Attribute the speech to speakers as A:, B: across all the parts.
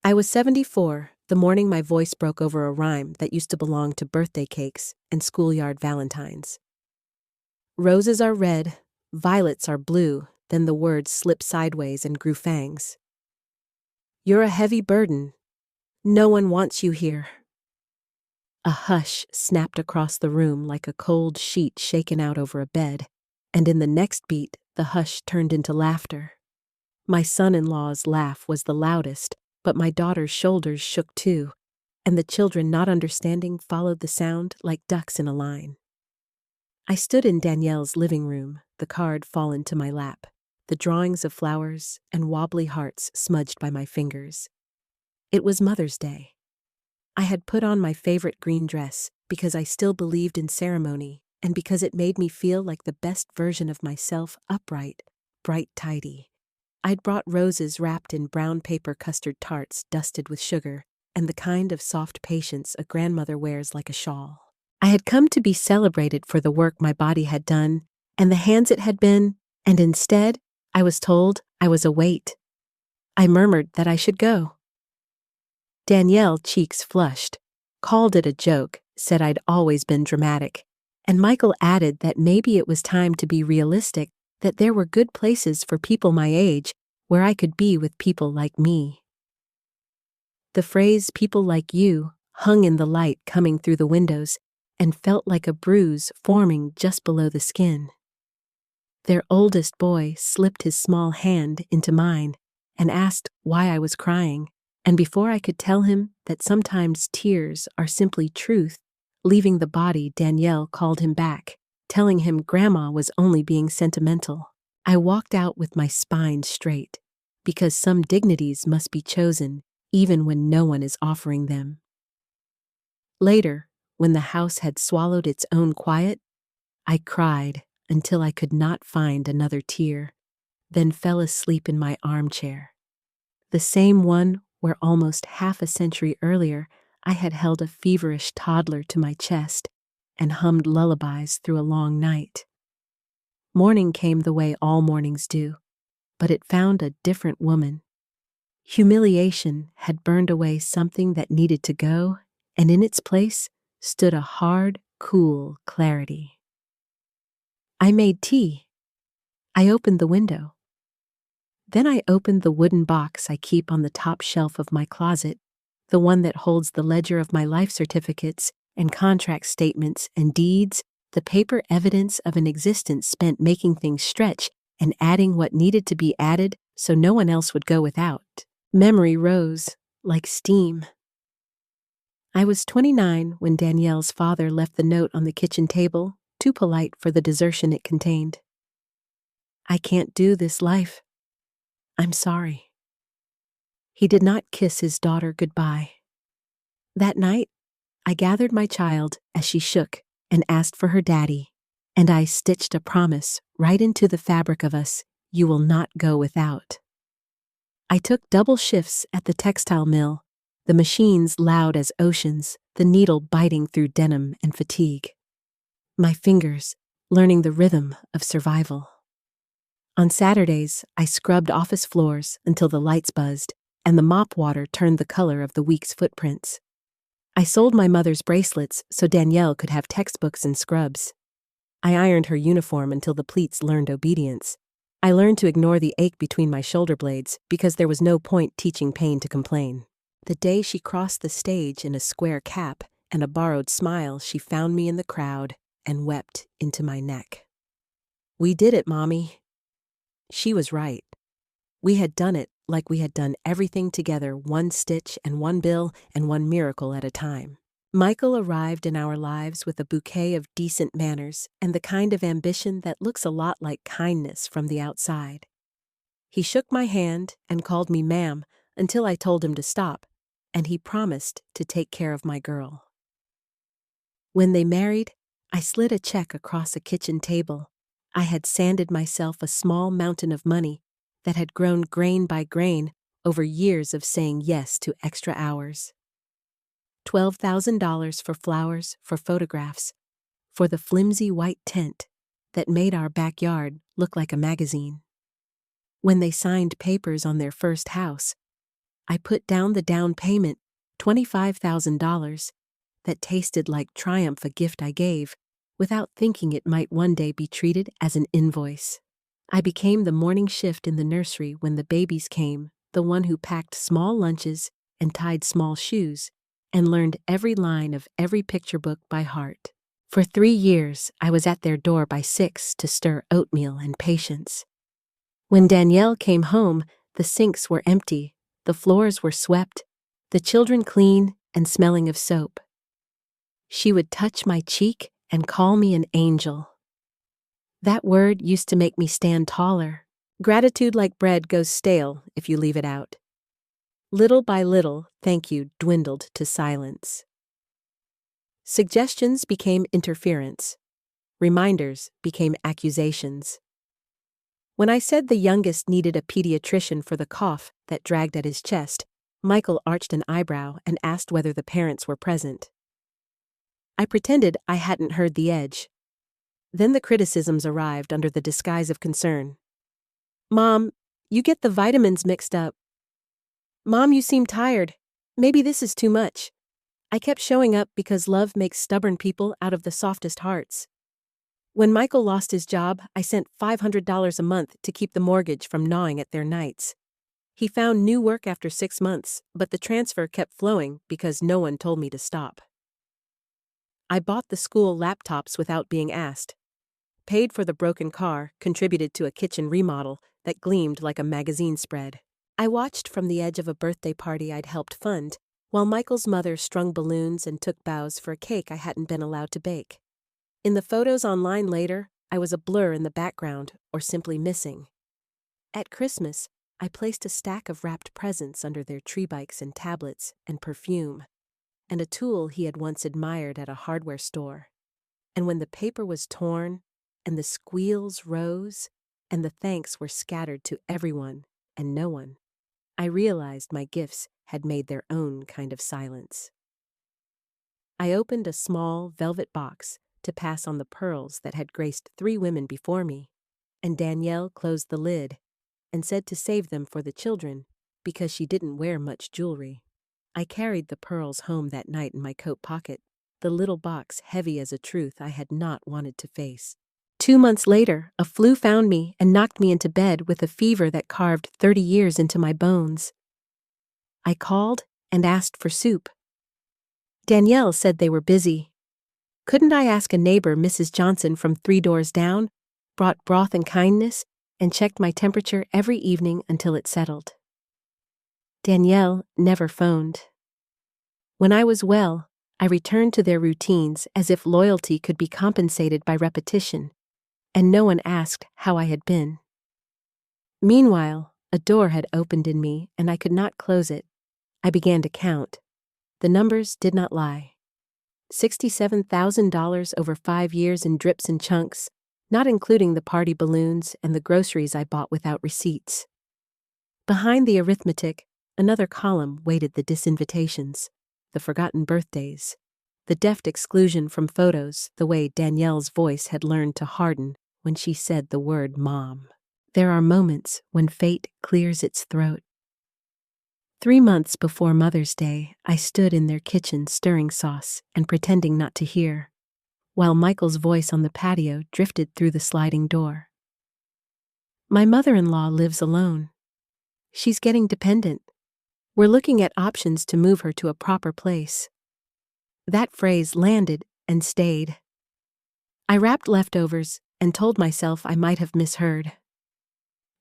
A: I was 74, the morning my voice broke over a rhyme that used to belong to birthday cakes and schoolyard valentines. Roses are red, violets are blue, then the words slipped sideways and grew fangs. You're a heavy burden. No one wants you here. A hush snapped across the room like a cold sheet shaken out over a bed, and in the next beat, the hush turned into laughter. My son-in-law's laugh was the loudest, but my daughter's shoulders shook too, and the children, not understanding, followed the sound like ducks in a line. I stood in Danielle's living room, the card fallen to my lap, the drawings of flowers and wobbly hearts smudged by my fingers. It was Mother's Day. I had put on my favorite green dress because I still believed in ceremony and because it made me feel like the best version of myself, upright, bright, tidy. I'd brought roses wrapped in brown paper custard tarts dusted with sugar and the kind of soft patience a grandmother wears like a shawl. I had come to be celebrated for the work my body had done and the hands it had been, and instead, I was told I was a weight. I murmured that I should go. Danielle, cheeks flushed, called it a joke, said I'd always been dramatic, and Michael added that maybe it was time to be realistic, that there were good places for people my age where I could be with people like me. The phrase "people like you" hung in the light coming through the windows and felt like a bruise forming just below the skin. Their oldest boy slipped his small hand into mine and asked why I was crying, and before I could tell him that sometimes tears are simply truth, leaving the body, Danielle called him back, telling him Grandma was only being sentimental. I walked out with my spine straight, because some dignities must be chosen even when no one is offering them. Later, when the house had swallowed its own quiet, I cried until I could not find another tear, then fell asleep in my armchair. The same one where almost half a century earlier I had held a feverish toddler to my chest and hummed lullabies through a long night. Morning came the way all mornings do, but it found a different woman. Humiliation had burned away something that needed to go, and in its place stood a hard, cool clarity. I made tea. I opened the window. Then I opened the wooden box I keep on the top shelf of my closet, the one that holds the ledger of my life certificates and contract statements and deeds, the paper evidence of an existence spent making things stretch and adding what needed to be added so no one else would go without. Memory rose like steam. I was 29 when Danielle's father left the note on the kitchen table, too polite for the desertion it contained. I can't do this life. I'm sorry. He did not kiss his daughter goodbye. That night, I gathered my child as she shook and asked for her daddy, and I stitched a promise right into the fabric of us: you will not go without. I took double shifts at the textile mill, the machines loud as oceans, the needle biting through denim and fatigue. My fingers learning the rhythm of survival. On Saturdays, I scrubbed office floors until the lights buzzed and the mop water turned the color of the week's footprints. I sold my mother's bracelets so Danielle could have textbooks and scrubs. I ironed her uniform until the pleats learned obedience. I learned to ignore the ache between my shoulder blades because there was no point teaching pain to complain. The day she crossed the stage in a square cap and a borrowed smile, she found me in the crowd and wept into my neck. We did it, Mommy. She was right. We had done it like we had done everything together, one stitch and one bill and one miracle at a time. Michael arrived in our lives with a bouquet of decent manners and the kind of ambition that looks a lot like kindness from the outside. He shook my hand and called me ma'am until I told him to stop, and he promised to take care of my girl. When they married, I slid a check across a kitchen table. I had sanded myself a small mountain of money that had grown grain by grain over years of saying yes to extra hours. $12,000 for flowers, for photographs, for the flimsy white tent that made our backyard look like a magazine. When they signed papers on their first house, I put down the down payment, $25,000, that tasted like triumph, a gift I gave, without thinking it might one day be treated as an invoice. I became the morning shift in the nursery when the babies came, the one who packed small lunches and tied small shoes, and learned every line of every picture book by heart. For 3 years, I was at their door by 6 to stir oatmeal and patience. When Danielle came home, the sinks were empty, the floors were swept, the children clean and smelling of soap. She would touch my cheek and call me an angel. That word used to make me stand taller. Gratitude, like bread, goes stale if you leave it out. Little by little, thank you dwindled to silence. Suggestions became interference. Reminders became accusations. When I said the youngest needed a pediatrician for the cough that dragged at his chest, Michael arched an eyebrow and asked whether the parents were present. I pretended I hadn't heard the edge. Then the criticisms arrived under the disguise of concern. "Mom, you get the vitamins mixed up. Mom, you seem tired. Maybe this is too much." I kept showing up because love makes stubborn people out of the softest hearts. When Michael lost his job, I sent $500 a month to keep the mortgage from gnawing at their nights. He found new work after 6 months, but the transfer kept flowing because no one told me to stop. I bought the school laptops without being asked, paid for the broken car, contributed to a kitchen remodel that gleamed like a magazine spread. I watched from the edge of a birthday party I'd helped fund, while Michael's mother strung balloons and took bows for a cake I hadn't been allowed to bake. In the photos online later, I was a blur in the background or simply missing. At Christmas, I placed a stack of wrapped presents under their tree bikes and tablets and perfume, and a tool he had once admired at a hardware store. And when the paper was torn, and the squeals rose, and the thanks were scattered to everyone and no one, I realized my gifts had made their own kind of silence. I opened a small velvet box to pass on the pearls that had graced 3 women before me, and Danielle closed the lid and said to save them for the children because she didn't wear much jewelry. I carried the pearls home that night in my coat pocket, the little box heavy as a truth I had not wanted to face. 2 months later, a flu found me and knocked me into bed with a fever that carved 30 years into my bones. I called and asked for soup. Danielle said they were busy. Couldn't I ask a neighbor, Mrs. Johnson from 3 doors down, brought broth and kindness, and checked my temperature every evening until it settled? Danielle never phoned. When I was well, I returned to their routines as if loyalty could be compensated by repetition, and no one asked how I had been. Meanwhile, a door had opened in me and I could not close it. I began to count. The numbers did not lie. $67,000 over 5 years in drips and chunks, not including the party balloons and the groceries I bought without receipts. Behind the arithmetic, another column weighted the disinvitations, the forgotten birthdays, the deft exclusion from photos, the way Danielle's voice had learned to harden when she said the word mom. There are moments when fate clears its throat. 3 months before Mother's Day, I stood in their kitchen stirring sauce and pretending not to hear, while Michael's voice on the patio drifted through the sliding door. My mother-in-law lives alone. She's getting dependent. We're looking at options to move her to a proper place. That phrase landed and stayed. I wrapped leftovers and told myself I might have misheard.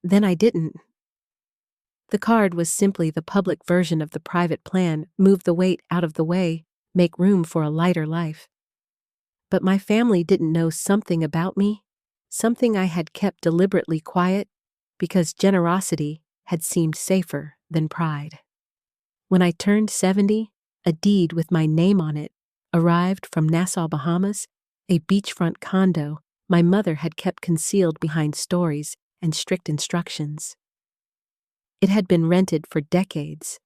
A: Then I didn't. The card was simply the public version of the private plan: move the weight out of the way, make room for a lighter life. But my family didn't know something about me, something I had kept deliberately quiet because generosity had seemed safer than pride. When I turned 70, a deed with my name on it arrived from Nassau, Bahamas, a beachfront condo my mother had kept concealed behind stories and strict instructions. It had been rented for decades.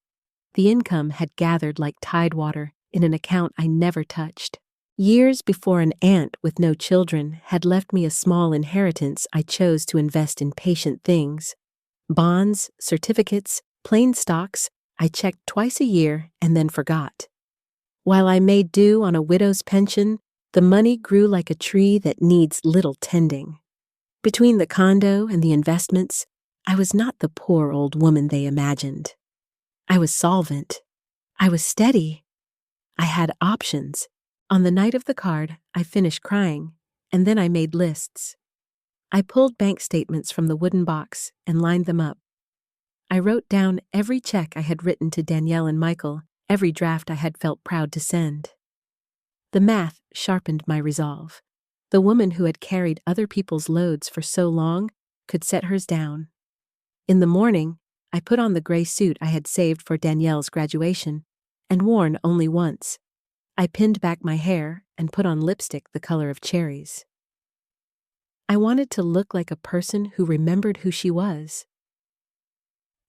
A: The income had gathered like tidewater in an account I never touched. Years before an aunt with no children had left me a small inheritance, I chose to invest in patient things. Bonds, certificates, plain stocks, I checked twice a year and then forgot. While I made do on a widow's pension, the money grew like a tree that needs little tending. Between the condo and the investments, I was not the poor old woman they imagined. I was solvent. I was steady. I had options. On the night of the card, I finished crying, and then I made lists. I pulled bank statements from the wooden box and lined them up. I wrote down every check I had written to Danielle and Michael, every draft I had felt proud to send. The math sharpened my resolve. The woman who had carried other people's loads for so long could set hers down. In the morning, I put on the gray suit I had saved for Danielle's graduation and worn only once. I pinned back my hair and put on lipstick the color of cherries. I wanted to look like a person who remembered who she was.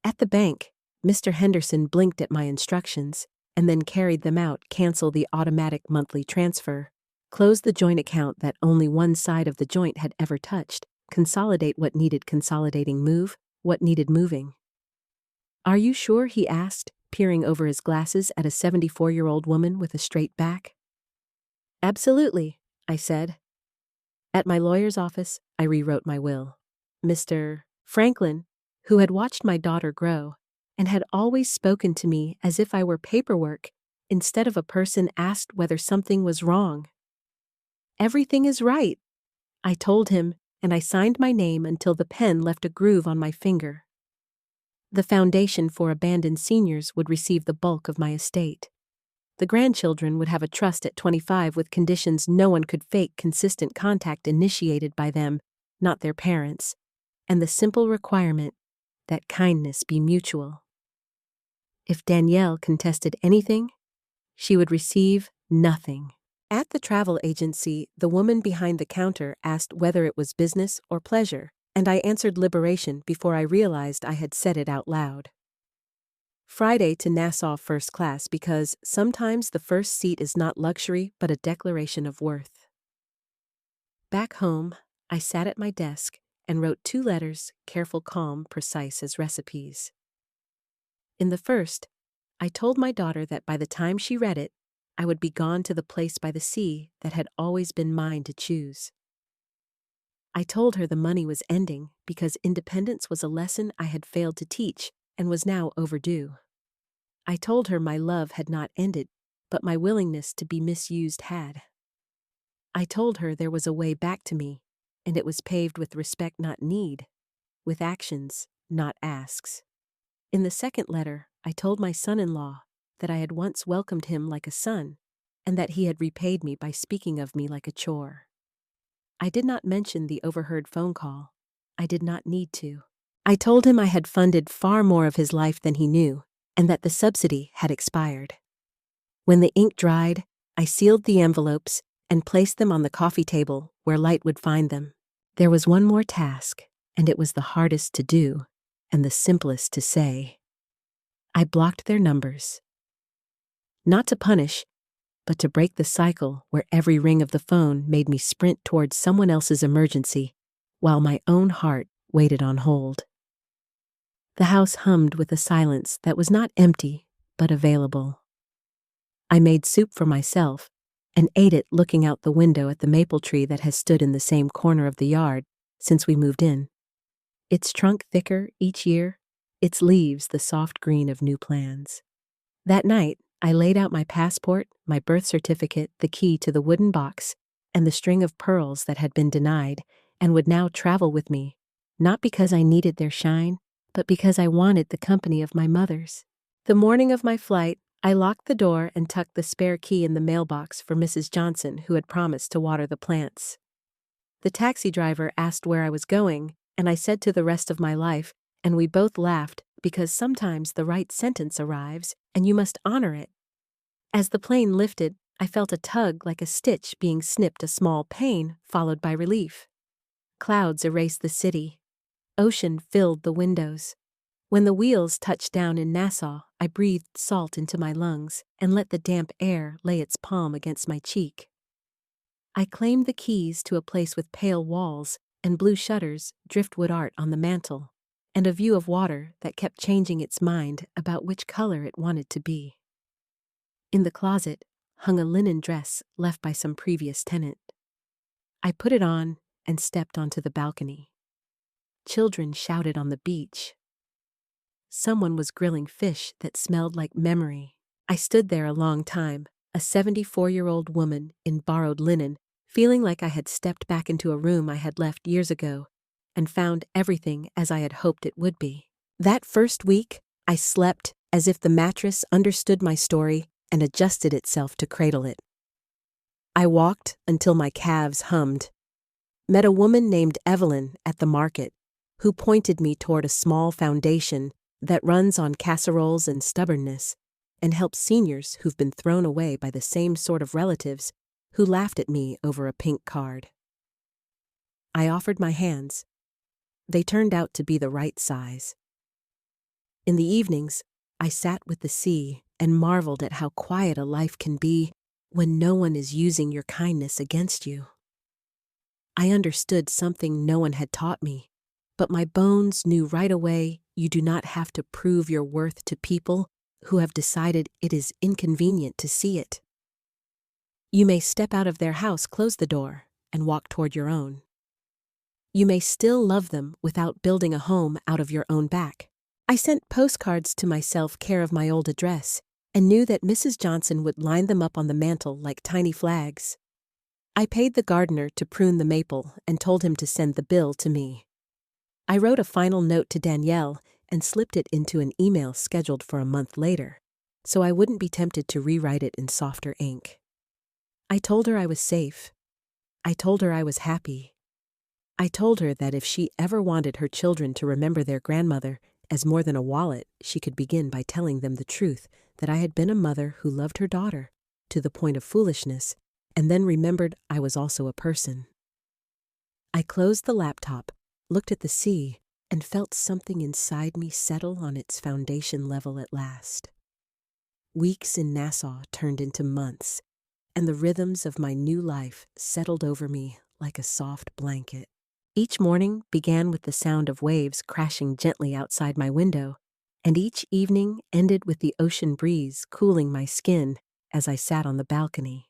A: At the bank, Mr. Henderson blinked at my instructions and then carried them out. Cancel the automatic monthly transfer. Close the joint account that only one side of the joint had ever touched. Consolidate what needed consolidating. Move what needed moving. Are you sure? He asked, peering over his glasses at a 74-year-old woman with a straight back. Absolutely, I said. At my lawyer's office, I rewrote my will. Mr. Franklin, who had watched my daughter grow and had always spoken to me as if I were paperwork instead of a person, asked whether something was wrong. Everything is right, I told him, and I signed my name until the pen left a groove on my finger. The Foundation for Abandoned Seniors would receive the bulk of my estate. The grandchildren would have a trust at 25 with conditions no one could fake, consistent contact initiated by them, not their parents, and the simple requirement that kindness be mutual. If Danielle contested anything, she would receive nothing. At the travel agency, the woman behind the counter asked whether it was business or pleasure, and I answered liberation before I realized I had said it out loud. Friday to Nassau first class, because sometimes the first seat is not luxury but a declaration of worth. Back home, I sat at my desk and wrote 2 letters, careful, calm, precise as recipes. In the first, I told my daughter that by the time she read it, I would be gone to the place by the sea that had always been mine to choose. I told her the money was ending because independence was a lesson I had failed to teach and was now overdue. I told her my love had not ended, but my willingness to be misused had. I told her there was a way back to me, and it was paved with respect, not need, with actions, not asks. In the second letter, I told my son-in-law that I had once welcomed him like a son, and that he had repaid me by speaking of me like a chore. I did not mention the overheard phone call. I did not need to. I told him I had funded far more of his life than he knew, and that the subsidy had expired. When the ink dried, I sealed the envelopes and placed them on the coffee table where light would find them. There was one more task, and it was the hardest to do and the simplest to say. I blocked their numbers. Not to punish, but to break the cycle where every ring of the phone made me sprint towards someone else's emergency, while my own heart waited on hold. The house hummed with a silence that was not empty, but available. I made soup for myself and ate it looking out the window at the maple tree that has stood in the same corner of the yard since we moved in. Its trunk thicker each year, its leaves the soft green of new plans. That night, I laid out my passport, my birth certificate, the key to the wooden box, and the string of pearls that had been denied and would now travel with me, not because I needed their shine, but because I wanted the company of my mothers. The morning of my flight, I locked the door and tucked the spare key in the mailbox for Mrs. Johnson, who had promised to water the plants. The taxi driver asked where I was going, and I said to the rest of my life, and we both laughed because sometimes the right sentence arrives and you must honor it. As the plane lifted, I felt a tug like a stitch being snipped, a small pain followed by relief. Clouds erased the city. Ocean filled the windows. When the wheels touched down in Nassau, I breathed salt into my lungs and let the damp air lay its palm against my cheek. I claimed the keys to a place with pale walls and blue shutters, driftwood art on the mantel, and a view of water that kept changing its mind about which color it wanted to be. In the closet hung a linen dress left by some previous tenant. I put it on and stepped onto the balcony. Children shouted on the beach. Someone was grilling fish that smelled like memory. I stood there a long time, a 74-year-old woman in borrowed linen, feeling like I had stepped back into a room I had left years ago and found everything as I had hoped it would be. That first week, I slept as if the mattress understood my story and adjusted itself to cradle it. I walked until my calves hummed. Met a woman named Evelyn at the market, who pointed me toward a small foundation that runs on casseroles and stubbornness and helps seniors who've been thrown away by the same sort of relatives who laughed at me over a pink card. I offered my hands. They turned out to be the right size. In the evenings, I sat with the sea and marveled at how quiet a life can be when no one is using your kindness against you. I understood something no one had taught me, but my bones knew right away you do not have to prove your worth to people who have decided it is inconvenient to see it. You may step out of their house, close the door, and walk toward your own. You may still love them without building a home out of your own back. I sent postcards to myself care of my old address and knew that Mrs. Johnson would line them up on the mantel like tiny flags. I paid the gardener to prune the maple and told him to send the bill to me. I wrote a final note to Danielle and slipped it into an email scheduled for a month later, so I wouldn't be tempted to rewrite it in softer ink. I told her I was safe. I told her I was happy. I told her that if she ever wanted her children to remember their grandmother as more than a wallet, she could begin by telling them the truth that I had been a mother who loved her daughter to the point of foolishness, and then remembered I was also a person. I closed the laptop, looked at the sea, and felt something inside me settle on its foundation level at last. Weeks in Nassau turned into months, and the rhythms of my new life settled over me like a soft blanket. Each morning began with the sound of waves crashing gently outside my window, and each evening ended with the ocean breeze cooling my skin as I sat on the balcony.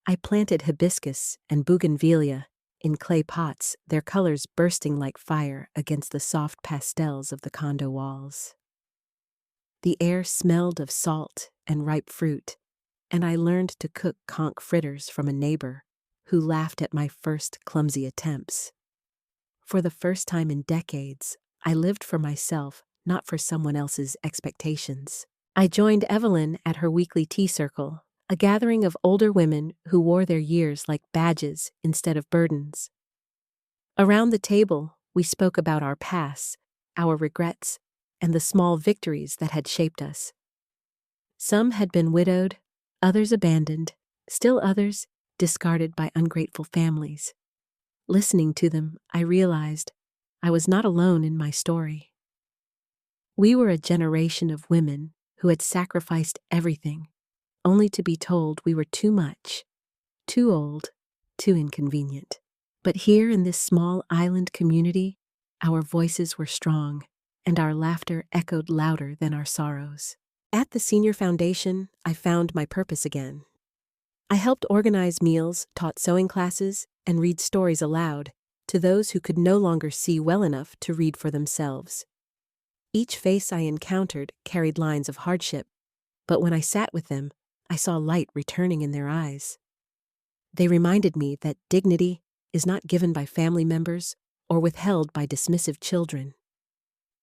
A: I planted hibiscus and bougainvillea in clay pots, their colors bursting like fire against the soft pastels of the condo walls. The air smelled of salt and ripe fruit, and I learned to cook conch fritters from a neighbor who laughed at my first clumsy attempts. For the first time in decades, I lived for myself, not for someone else's expectations. I joined Evelyn at her weekly tea circle, a gathering of older women who wore their years like badges instead of burdens. Around the table, we spoke about our pasts, our regrets, and the small victories that had shaped us. Some had been widowed, others abandoned, still others discarded by ungrateful families. Listening to them, I realized I was not alone in my story. We were a generation of women who had sacrificed everything, only to be told we were too much, too old, too inconvenient. But here in this small island community, our voices were strong, and our laughter echoed louder than our sorrows. At the Senior Foundation, I found my purpose again. I helped organize meals, taught sewing classes, and read stories aloud to those who could no longer see well enough to read for themselves. Each face I encountered carried lines of hardship, but when I sat with them, I saw light returning in their eyes. They reminded me that dignity is not given by family members or withheld by dismissive children.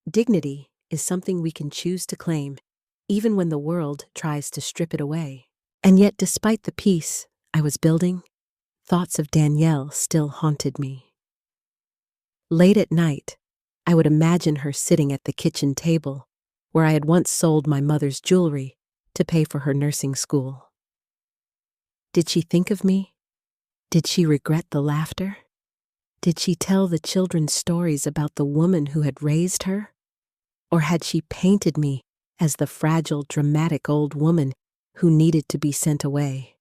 A: Dignity is something we can choose to claim, even when the world tries to strip it away. And yet, despite the peace I was building, thoughts of Danielle still haunted me. Late at night, I would imagine her sitting at the kitchen table, where I had once sold my mother's jewelry to pay for her nursing school. Did she think of me? Did she regret the laughter? Did she tell the children stories about the woman who had raised her? Or had she painted me as the fragile, dramatic old woman who needed to be sent away?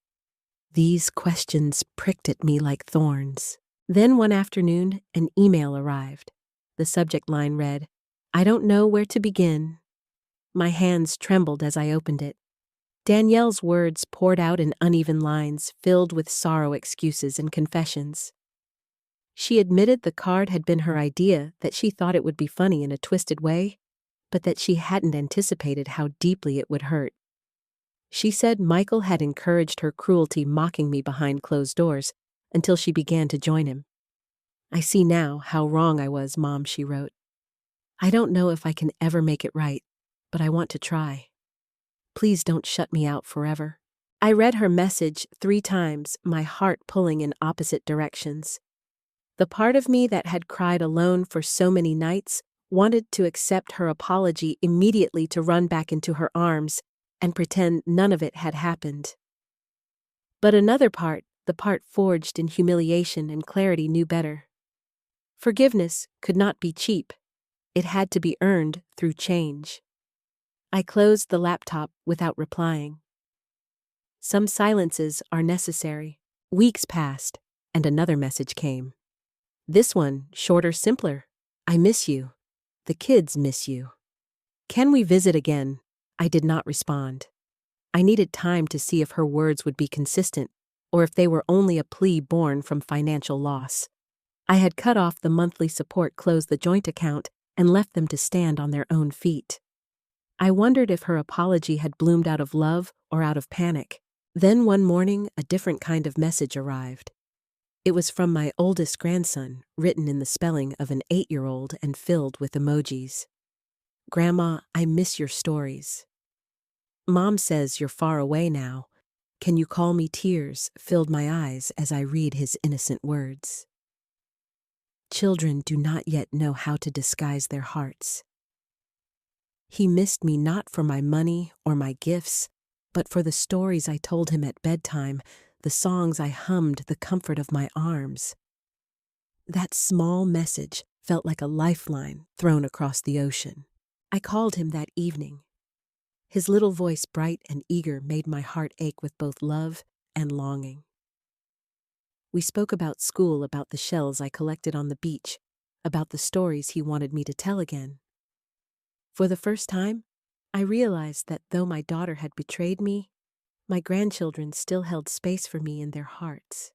A: These questions pricked at me like thorns. Then one afternoon, an email arrived. The subject line read, I don't know where to begin. My hands trembled as I opened it. Danielle's words poured out in uneven lines, filled with sorrow, excuses, and confessions. She admitted the card had been her idea, that she thought it would be funny in a twisted way, but that she hadn't anticipated how deeply it would hurt. She said Michael had encouraged her cruelty, mocking me behind closed doors, until she began to join him. I see now how wrong I was, Mom, she wrote. I don't know if I can ever make it right, but I want to try. Please don't shut me out forever. I read her message 3 times, my heart pulling in opposite directions. The part of me that had cried alone for so many nights wanted to accept her apology immediately, to run back into her arms and pretend none of it had happened. But another part, the part forged in humiliation and clarity, knew better. Forgiveness could not be cheap. It had to be earned through change. I closed the laptop without replying. Some silences are necessary. Weeks passed, and another message came. This one, shorter, simpler. I miss you. The kids miss you. Can we visit again? I did not respond. I needed time to see if her words would be consistent, or if they were only a plea born from financial loss. I had cut off the monthly support, closed the joint account, and left them to stand on their own feet. I wondered if her apology had bloomed out of love or out of panic. Then one morning, a different kind of message arrived. It was from my oldest grandson, written in the spelling of an 8-year-old and filled with emojis. Grandma, I miss your stories. Mom says you're far away now. Can you call me? Tears filled my eyes as I read his innocent words. Children do not yet know how to disguise their hearts. He missed me not for my money or my gifts, but for the stories I told him at bedtime, the songs I hummed, the comfort of my arms. That small message felt like a lifeline thrown across the ocean. I called him that evening. His little voice, bright and eager, made my heart ache with both love and longing. We spoke about school, about the shells I collected on the beach, about the stories he wanted me to tell again. For the first time, I realized that though my daughter had betrayed me, my grandchildren still held space for me in their hearts.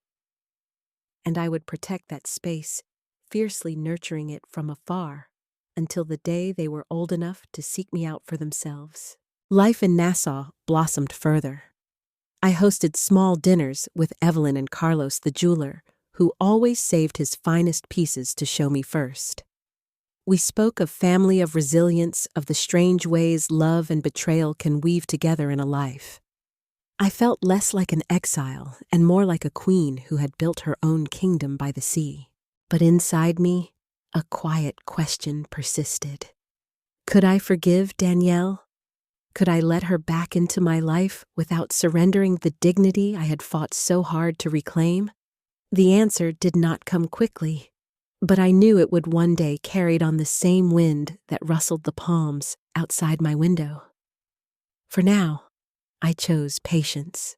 A: And I would protect that space, fiercely nurturing it from afar, until the day they were old enough to seek me out for themselves. Life in Nassau blossomed further. I hosted small dinners with Evelyn and Carlos the jeweler, who always saved his finest pieces to show me first. We spoke of family, of resilience, of the strange ways love and betrayal can weave together in a life. I felt less like an exile and more like a queen who had built her own kingdom by the sea. But inside me, a quiet question persisted. Could I forgive Danielle? Could I let her back into my life without surrendering the dignity I had fought so hard to reclaim? The answer did not come quickly, but I knew it would one day, carried on the same wind that rustled the palms outside my window. For now, I chose patience.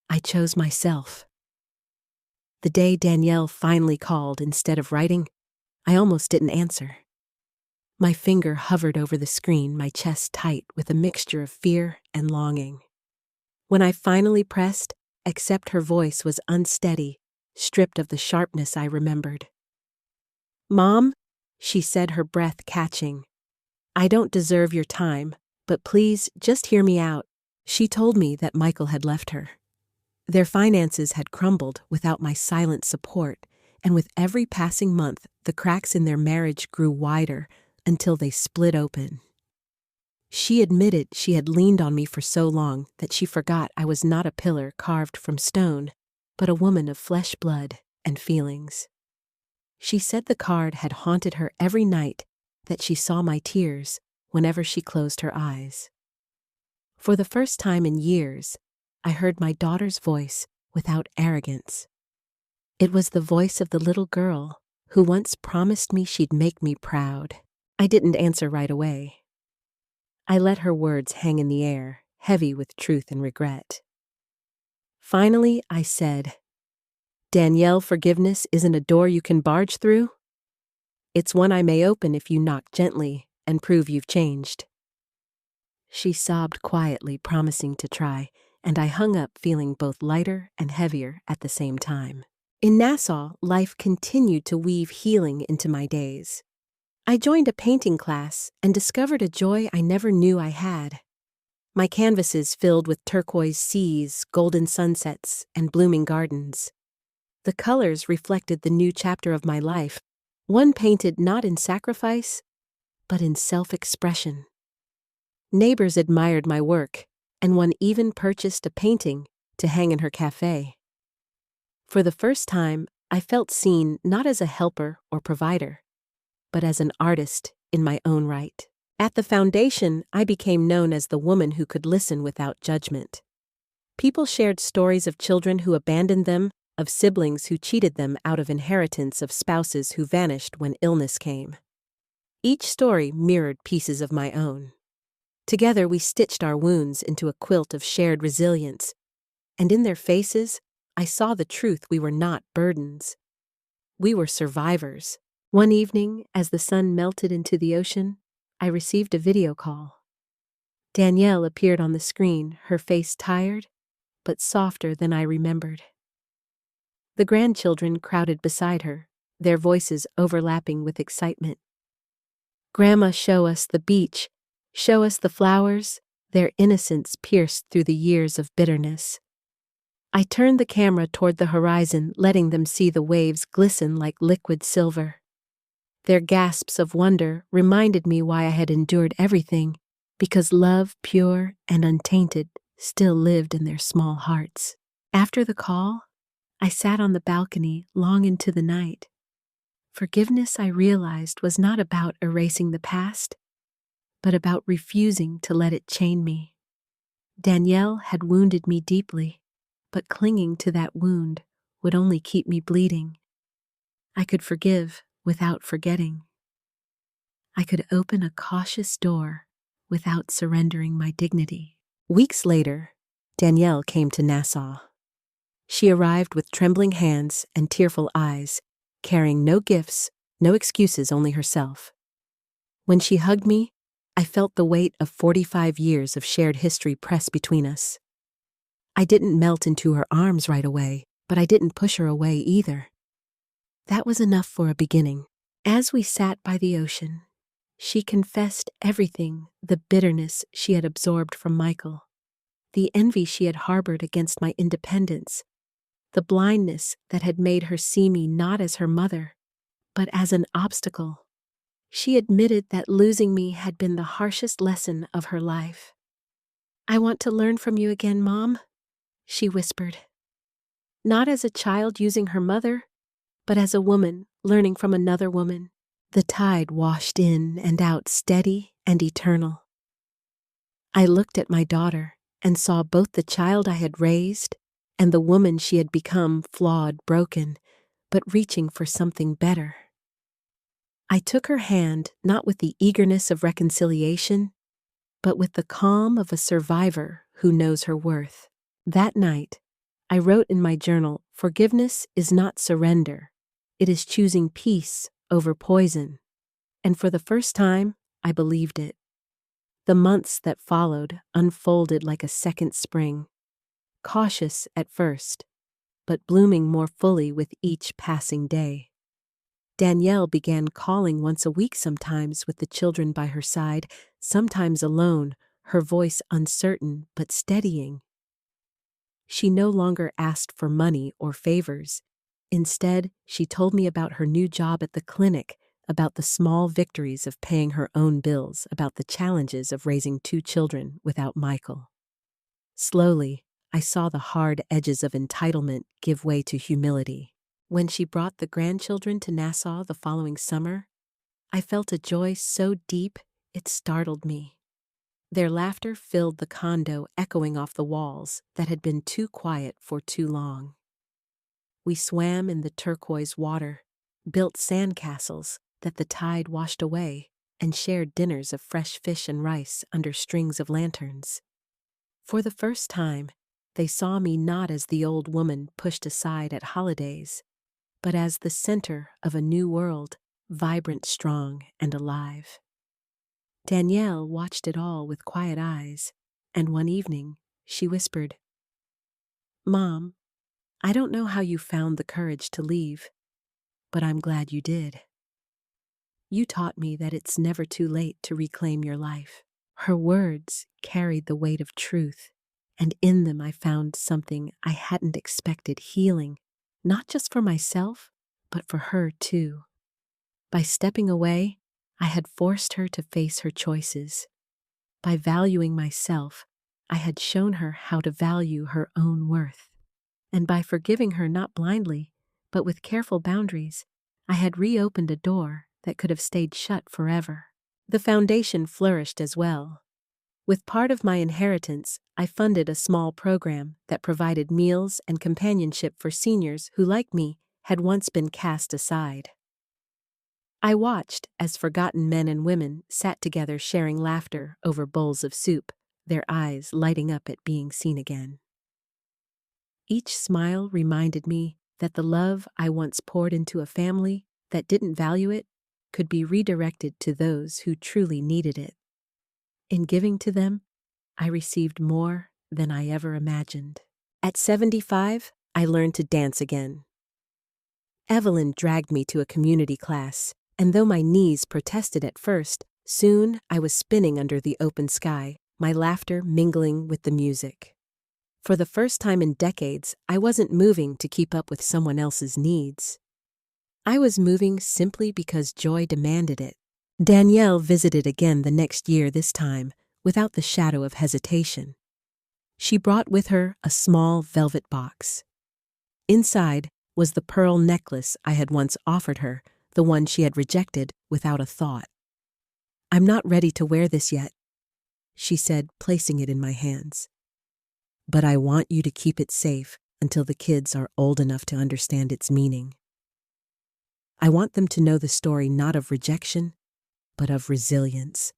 A: I chose myself. The day Danielle finally called, instead of writing, I almost didn't answer. My finger hovered over the screen, my chest tight with a mixture of fear and longing. When I finally pressed, except her voice was unsteady, stripped of the sharpness I remembered. Mom, she said, her breath catching. I don't deserve your time, but please just hear me out. She told me that Michael had left her. Their finances had crumbled without my silent support, and with every passing month, the cracks in their marriage grew wider until they split open. She admitted she had leaned on me for so long that she forgot I was not a pillar carved from stone, but a woman of flesh, blood, and feelings. She said the card had haunted her every night, that she saw my tears whenever she closed her eyes. For the first time in years, I heard my daughter's voice without arrogance. It was the voice of the little girl who once promised me she'd make me proud. I didn't answer right away. I let her words hang in the air, heavy with truth and regret. Finally, I said, Danielle, forgiveness isn't a door you can barge through. It's one I may open if you knock gently and prove you've changed." She sobbed quietly, promising to try, and I hung up feeling both lighter and heavier at the same time. In Nassau, life continued to weave healing into my days. I joined a painting class and discovered a joy I never knew I had. My canvases filled with turquoise seas, golden sunsets, and blooming gardens. The colors reflected the new chapter of my life, one painted not in sacrifice, but in self-expression. Neighbors admired my work, and one even purchased a painting to hang in her cafe. For the first time, I felt seen not as a helper or provider, but as an artist in my own right. At the foundation, I became known as the woman who could listen without judgment. People shared stories of children who abandoned them, of siblings who cheated them out of inheritance, of spouses who vanished when illness came. Each story mirrored pieces of my own. Together we stitched our wounds into a quilt of shared resilience, and in their faces, I saw the truth: we were not burdens. We were survivors. One evening, as the sun melted into the ocean, I received a video call. Danielle appeared on the screen, her face tired, but softer than I remembered. The grandchildren crowded beside her, their voices overlapping with excitement. "Grandma, show us the beach, show us the flowers," their innocence pierced through the years of bitterness. I turned the camera toward the horizon, letting them see the waves glisten like liquid silver. Their gasps of wonder reminded me why I had endured everything, because love, pure and untainted, still lived in their small hearts. After the call, I sat on the balcony long into the night. Forgiveness, I realized, was not about erasing the past, but about refusing to let it chain me. Danielle had wounded me deeply, but clinging to that wound would only keep me bleeding. I could forgive without forgetting. I could open a cautious door without surrendering my dignity. Weeks later, Danielle came to Nassau. She arrived with trembling hands and tearful eyes, carrying no gifts, no excuses, only herself. When she hugged me, I felt the weight of 45 years of shared history press between us. I didn't melt into her arms right away, but I didn't push her away either. That was enough for a beginning. As we sat by the ocean, she confessed everything: the bitterness she had absorbed from Michael, the envy she had harbored against my independence, the blindness that had made her see me not as her mother, but as an obstacle. She admitted that losing me had been the harshest lesson of her life. "I want to learn from you again, Mom," she whispered. Not as a child using her mother, but as a woman learning from another woman. The tide washed in and out, steady and eternal. I looked at my daughter and saw both the child I had raised and the woman she had become, flawed, broken, but reaching for something better. I took her hand not with the eagerness of reconciliation, but with the calm of a survivor who knows her worth. That night, I wrote in my journal, "Forgiveness is not surrender. It is choosing peace over poison." And for the first time, I believed it. The months that followed unfolded like a second spring, cautious at first, but blooming more fully with each passing day. Danielle began calling once a week, sometimes with the children by her side, sometimes alone, her voice uncertain but steadying. She no longer asked for money or favors. Instead, she told me about her new job at the clinic, about the small victories of paying her own bills, about the challenges of raising 2 children without Michael. Slowly, I saw the hard edges of entitlement give way to humility. When she brought the grandchildren to Nassau the following summer, I felt a joy so deep it startled me. Their laughter filled the condo, echoing off the walls that had been too quiet for too long. We swam in the turquoise water, built sandcastles that the tide washed away, and shared dinners of fresh fish and rice under strings of lanterns. For the first time, they saw me not as the old woman pushed aside at holidays, but as the center of a new world, vibrant, strong, and alive. Danielle watched it all with quiet eyes, and one evening, she whispered, "Mom, I don't know how you found the courage to leave, but I'm glad you did. You taught me that it's never too late to reclaim your life." Her words carried the weight of truth, and in them I found something I hadn't expected: healing, not just for myself, but for her too. By stepping away, I had forced her to face her choices. By valuing myself, I had shown her how to value her own worth. And by forgiving her not blindly, but with careful boundaries, I had reopened a door that could have stayed shut forever. The foundation flourished as well. With part of my inheritance, I funded a small program that provided meals and companionship for seniors who, like me, had once been cast aside. I watched as forgotten men and women sat together sharing laughter over bowls of soup, their eyes lighting up at being seen again. Each smile reminded me that the love I once poured into a family that didn't value it could be redirected to those who truly needed it. In giving to them, I received more than I ever imagined. At 75, I learned to dance again. Evelyn dragged me to a community class, and though my knees protested at first, soon I was spinning under the open sky, my laughter mingling with the music. For the first time in decades, I wasn't moving to keep up with someone else's needs. I was moving simply because joy demanded it. Danielle visited again the next year, this time without the shadow of hesitation. She brought with her a small velvet box. Inside was the pearl necklace I had once offered her, the one she had rejected without a thought. "I'm not ready to wear this yet," she said, placing it in my hands. "But I want you to keep it safe until the kids are old enough to understand its meaning. I want them to know the story not of rejection, but of resilience."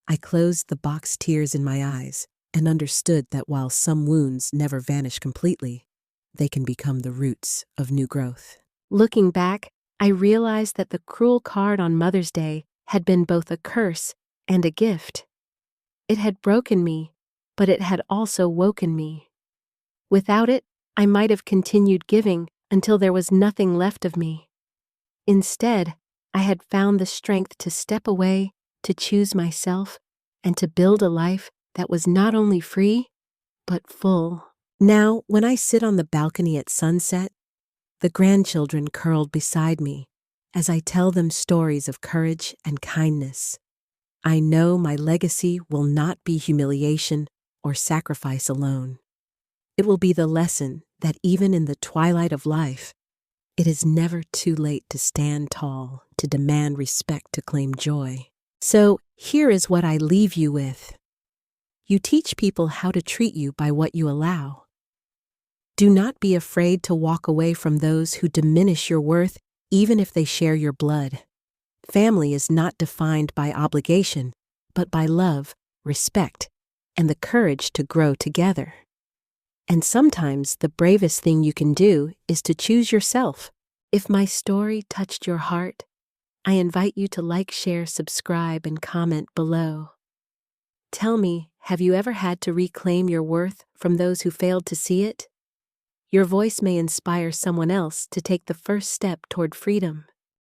A: I closed the box, tears in my eyes, and understood that while some wounds never vanish completely, they can become the roots of new growth. Looking back, I realized that the cruel card on Mother's Day had been both a curse and a gift. It had broken me, but it had also woken me. Without it, I might have continued giving until there was nothing left of me. Instead, I had found the strength to step away, to choose myself, and to build a life that was not only free, but full. Now, when I sit on the balcony at sunset, the grandchildren curled beside me as I tell them stories of courage and kindness. I know my legacy will not be humiliation or sacrifice alone. It will be the lesson that even in the twilight of life, it is never too late to stand tall, to demand respect, to claim joy. So here is what I leave you with. You teach people how to treat you by what you allow. Do not be afraid to walk away from those who diminish your worth, even if they share your blood. Family is not defined by obligation, but by love, respect, and the courage to grow together. And sometimes the bravest thing you can do is to choose yourself. If my story touched your heart, I invite you to like, share, subscribe, and comment below. Tell me, have you ever had to reclaim your worth from those who failed to see it? Your voice may inspire someone else to take the first step toward freedom.